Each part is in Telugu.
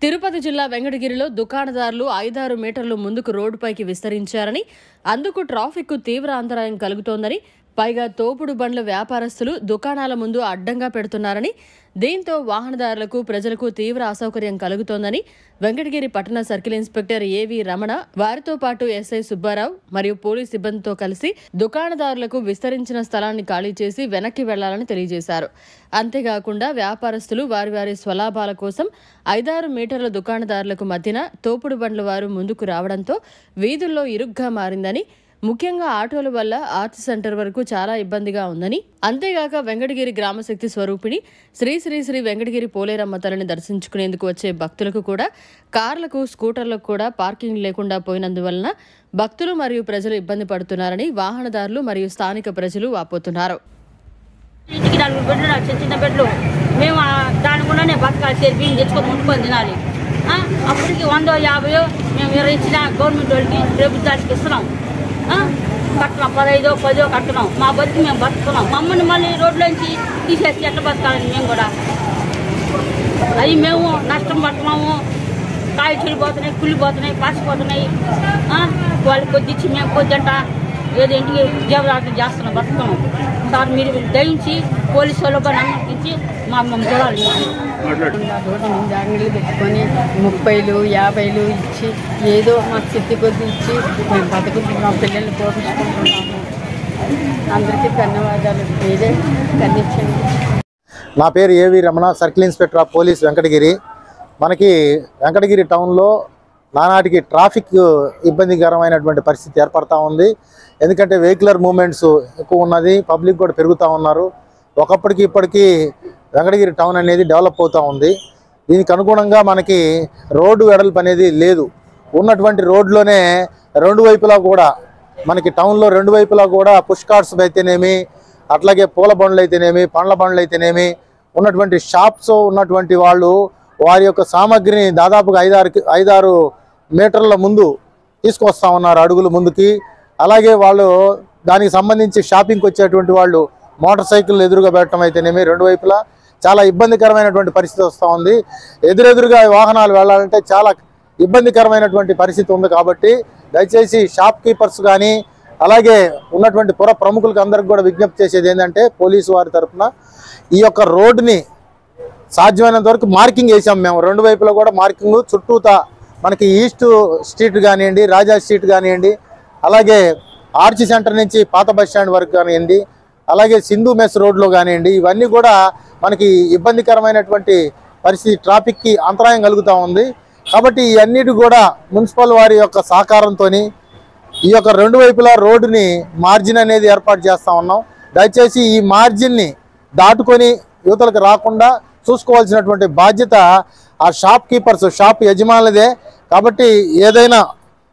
తిరుపతి జిల్లా వెంకటగిరిలో దుకాణదారులు 5-6 మీటర్లు ముందుకు రోడ్డుపైకి విస్తరించారని, అందుకు ట్రాఫిక్కు తీవ్ర అంతరాయం కలుగుతోందని, పైగా తోపుడు బండ్ల వ్యాపారస్తులు దుకాణాల ముందు అడ్డంగా పెడుతున్నారని, దీంతో వాహనదారులకు ప్రజలకు తీవ్ర అసౌకర్యం కలుగుతోందని వెంకటగిరి పట్టణ సర్కిల్ ఇన్స్పెక్టర్ ఏవి రమణ వారితో పాటు ఎస్ఐ సుబ్బారావు మరియు పోలీస్ సిబ్బందితో కలిసి దుకాణదారులకు విస్తరించిన స్థలాన్ని ఖాళీ చేసి వెనక్కి వెళ్లాలని తెలియజేశారు. అంతేకాకుండా వ్యాపారస్తులు వారి స్వలాభాల కోసం 5-6 మీటర్ల దుకాణదారులకు మధ్యన తోపుడు బండ్ల వారు ముందుకు రావడంతో వీధుల్లో ఇరుగ్గా మారిందని, ముఖ్యంగా ఆటోల వల్ల ఆర్ట్స్ సెంటర్ వరకు చాలా ఇబ్బందిగా ఉందని, అంతేగాక వెంకటగిరి గ్రామశక్తి స్వరూపిణి శ్రీ శ్రీ శ్రీ వెంకటగిరి పోలేరమ్మ తల్లిని దర్శించుకునేందుకు వచ్చే భక్తులకు కూడా కార్లకు, స్కూటర్లకు కూడా పార్కింగ్ లేకుండా పోయినందువలన భక్తులు మరియు ప్రజలు ఇబ్బంది పడుతున్నారని వాహనదారులు మరియు స్థానిక ప్రజలు వాపోతున్నారు. ఇంటికి 4 బెడ్లు చిన్న బెడ్లు మేము దాని కూడానే బతకాలి, సరి బియ్యం తెచ్చుకొని వండుకొని తినాలి. అప్పటికి 150 మేము ఇచ్చిన గవర్నమెంట్ వాళ్ళకి ప్రభుత్వానికి ఇస్తున్నాం. కట్టడం 15, 10 కట్టడం. మా బతికి మేము బతుకున్నాం. మమ్మల్ని మళ్ళీ రోడ్లోంచి తీసేసి ఎట్లా బతకాలని మేము కూడా అవి మేము నష్టం పడుతున్నాము. కాయ చెల్లిపోతున్నాయి, కుళ్ళిపోతున్నాయి, పాసిపోతున్నాయి. వాళ్ళు కొద్దిచ్చి మేము కొద్దింట ఏదో ఇంటికి జీవరాటం చేస్తున్నాం, బతుకున్నాం. సార్ మీరు దయించి పోలీసు వాళ్ళకు నమ్మకించి మమ్మల్ని చూడాలి. అంగళ్ళు పెట్టుకొని 30లు 50లు ఇచ్చి ఏదో మాకు శక్తి కొద్ది ఇచ్చి మేము బతుకుంటున్నాం, పిల్లల్ని పోషించుకుంటున్నాము. అందరికీ ధన్యవాదాలు. మీరే కన్నిచ్చండి. నా పేరు ఏవి Ramana, circle inspector of police Venkatagiri. మనకి వెంకటగిరి టౌన్లో నానాటికి ట్రాఫిక్ ఇబ్బందికరమైనటువంటి పరిస్థితి ఏర్పడతా ఉంది. ఎందుకంటే వెహికులర్ మూమెంట్స్ ఎక్కువ ఉన్నది, పబ్లిక్ కూడా పెరుగుతూ ఉన్నారు. ఒకప్పటికి ఇప్పటికీ వెంకటగిరి టౌన్ అనేది డెవలప్ అవుతూ ఉంది. దీనికి అనుగుణంగా మనకి రోడ్డు వెడల్పు అనేది లేదు. ఉన్నటువంటి రోడ్లోనే రెండు వైపులా కూడా మనకి టౌన్లో రెండు వైపులా కూడా పుష్ కార్ట్స్ అయితేనేమి, అట్లాగే పూల బండ్లు అయితేనేమి, పండ్ల బండ్లు అయితేనేమి, ఉన్నటువంటి షాప్స్ ఉన్నటువంటి వాళ్ళు వారి యొక్క సామాగ్రిని దాదాపుగా 5-6 మీటర్ల ముందు తీసుకొస్తా ఉన్నారు, అడుగులు ముందుకి. అలాగే వాళ్ళు దానికి సంబంధించి షాపింగ్కి వచ్చేటువంటి వాళ్ళు మోటార్ సైకిల్ ఎదురుగా పెట్టడం అయితేనేమి, రెండు వైపులా చాలా ఇబ్బందికరమైనటువంటి పరిస్థితి వస్తూ ఉంది. ఎదురెదురుగా వాహనాలు వెళ్ళాలంటే చాలా ఇబ్బందికరమైనటువంటి పరిస్థితి ఉంది. కాబట్టి దయచేసి షాప్ కీపర్స్ కానీ అలాగే ఉన్నటువంటి పుర ప్రముఖులకు అందరికి కూడా విజ్ఞప్తి చేసేది ఏంటంటే, పోలీసు వారి తరఫున ఈ యొక్క రోడ్డుని సాధ్యమైనంత వరకు మార్కింగ్ వేసాం మేము. రెండు వైపులా కూడా మార్కింగ్ చుట్టూతా మనకి ఈస్ట్ స్ట్రీట్ కానివ్వండి, రాజా స్ట్రీట్ కానివ్వండి, అలాగే ఆర్చి సెంటర్ నుంచి పాత బస్ స్టాండ్ వరకు కానివ్వండి, అలాగే సింధు మెస్ రోడ్లో కానివ్వండి, ఇవన్నీ కూడా మనకి ఇబ్బందికరమైనటువంటి పరిస్థితి, ట్రాఫిక్కి అంతరాయం కలుగుతూ ఉంది. కాబట్టి ఇవన్నిటి కూడా మున్సిపల్ వారి యొక్క సహకారంతో ఈ యొక్క రెండు వైపులా రోడ్డుని మార్జిన్ అనేది ఏర్పాటు చేస్తూ ఉన్నాం. దయచేసి ఈ మార్జిన్ని దాటుకొని యువతలకు రాకుండా చూసుకోవాల్సినటువంటి బాధ్యత ఆ షాప్ కీపర్స్, షాప్ యజమానులదే. కాబట్టి ఏదైనా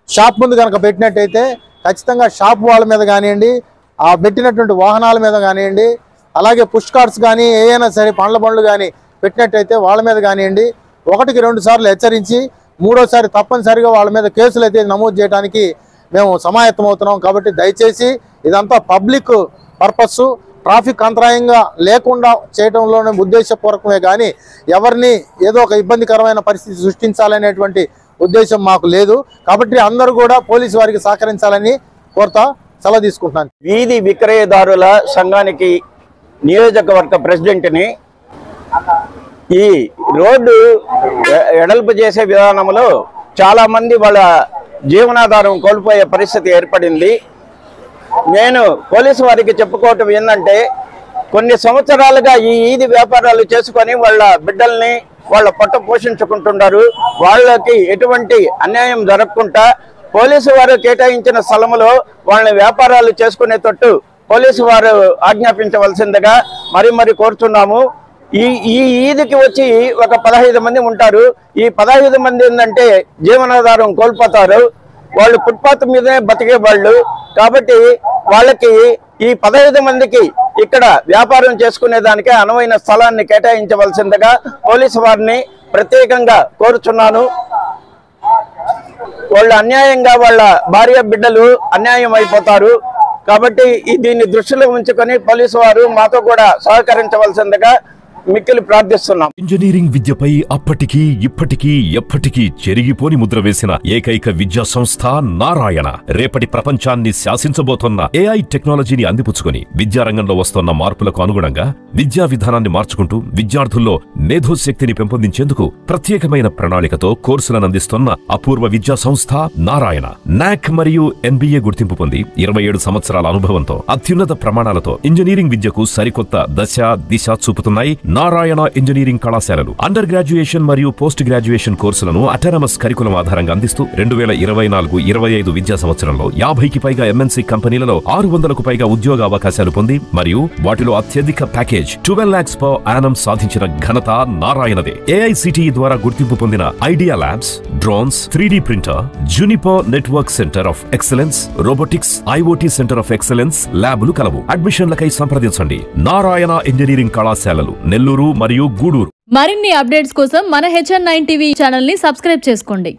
షాప్ ముందు కనుక పెట్టినట్టయితే ఖచ్చితంగా షాప్ వాళ్ళ మీద కానివ్వండి, ఆ పెట్టినటువంటి వాహనాల మీద కానివ్వండి, అలాగే పుష్ కార్ట్స్ కానీ ఏదైనా సరే పండ్ల బండ్లు కానీ పెట్టినట్టయితే వాళ్ళ మీద కానివ్వండి 1-2 సార్లు హెచ్చరించి 3వసారి తప్పనిసరిగా వాళ్ళ మీద కేసులు అయితే నమోదు చేయడానికి మేము సమాయత్తమవుతున్నాం. కాబట్టి దయచేసి ఇదంతా పబ్లిక్ పర్పస్, ట్రాఫిక్ అంతరాయంగా లేకుండా చేయడంలోనే ఉద్దేశపూర్వకమే కానీ ఎవరిని ఏదో ఒక ఇబ్బందికరమైన పరిస్థితి సృష్టించాలనేటువంటి ఉద్దేశం మాకు లేదు. కాబట్టి అందరూ కూడా పోలీసు వారికి సహకరించాలని కోరుతా సెలవు తీసుకుంటున్నాను. వీధి విక్రయదారుల సంఘానికి నియోజకవర్గ ప్రెసిడెంట్ని ఈ రోడ్డు ఎడల్పు చేసే విధానంలో చాలామంది వాళ్ళ జీవనాధారం కోల్పోయే పరిస్థితి ఏర్పడింది. నేను పోలీసు వారికి చెప్పుకోవటం ఏంటంటే, కొన్ని సంవత్సరాలుగా ఈ ఈది వ్యాపారాలు చేసుకొని వాళ్ళ బిడ్డల్ని వాళ్ళ పట్టు పోషించుకుంటున్నారు. వాళ్ళకి ఎటువంటి అన్యాయం జరగకుండా పోలీసు వారు కేటాయించిన స్థలంలో వాళ్ళని వ్యాపారాలు చేసుకునే తట్టు పోలీసు వారు ఆజ్ఞాపించవలసిందిగా మరి కోరుతున్నాము. ఈ ఈదికి వచ్చి ఒక 15 మంది ఉంటారు. ఈ 15 మంది ఏంటంటే జీవనాధారం కోల్పోతారు. వాళ్ళు ఫుట్పాత్ మీదనే బతికే వాళ్ళు. కాబట్టి వాళ్ళకి ఈ 15 మందికి ఇక్కడ వ్యాపారం చేసుకునే దానికే అనువైన స్థలాన్ని కేటాయించవలసిందిగా పోలీసు వారిని ప్రత్యేకంగా కోరుచున్నాను. వాళ్ళు అన్యాయంగా వాళ్ళ భార్య బిడ్డలు అన్యాయం అయిపోతారు. కాబట్టి దీన్ని దృష్టిలో ఉంచుకొని పోలీసు వారు మాతో కూడా సహకరించవలసిందిగా మిక్కిలి ప్రార్థిస్తున్నాం. ఇంజనీరింగ్ విద్యపై అప్పటికీ ఇప్పటికీ ఎప్పటికీ చెరిగిపోని ముద్ర వేసిన ఏకైక విద్యా సంస్థ నారాయణ. రేపటి ప్రపంచాన్ని శాసించబోతున్న AI టెక్నాలజీని అందిపుచ్చుకొని విద్యారంగంలో వస్తున్న మార్పులకు అనుగుణంగా విద్యా విధానాన్ని మార్చుకుంటూ విద్యార్థుల్లో మేధోశక్తిని పెంపొందించేందుకు ప్రత్యేకమైన ప్రణాళికతో కోర్సులను అందిస్తున్న అపూర్వ విద్యా సంస్థ నారాయణ. NAC మరియు NBA గుర్తింపు పొంది 27 సంవత్సరాల అనుభవంతో అత్యున్నత ప్రమాణాలతో ఇంజనీరింగ్ విద్యకు సరికొత్త దశ దిశ చూపుతున్నాయి నారాయణ ఇంజనీరింగ్ కళాశాలలు. అండర్ గ్రాడ్యుయేషన్ మరియు పోస్ట్ గ్రాడ్యుయేషన్ కోర్సులను అటానమస్ కరికులం ఆధారంగా అందిస్తూ 2024-25 విద్యా సంవత్సరంలో 50కి పైగా MNC కంపెనీలలో 600కు పైగా ఉద్యోగ అవకాశాలు పొంది మరియు వాటిలో అత్యధిక ప్యాకేజ్ 12 lakhs per annum సాధించిన ఘనత నారాయణదే. AICTE ద్వారా గుర్తింపు పొందిన idea labs, drones, 3D printer, Juniper network centre of excellence, robotics, IoT centre of excellence ల్యాబులు కలవు. అడ్మిషన్లకై సంప్రదించండి. నారాయణ ఇంజనీరింగ్ కళాశాలలు, నెల్లూరు మరియు గూడూరు. మరిన్ని అప్డేట్స్ కోసం మన HN9 TV ఛానల్ ని సబ్స్క్రైబ్ చేసుకోండి.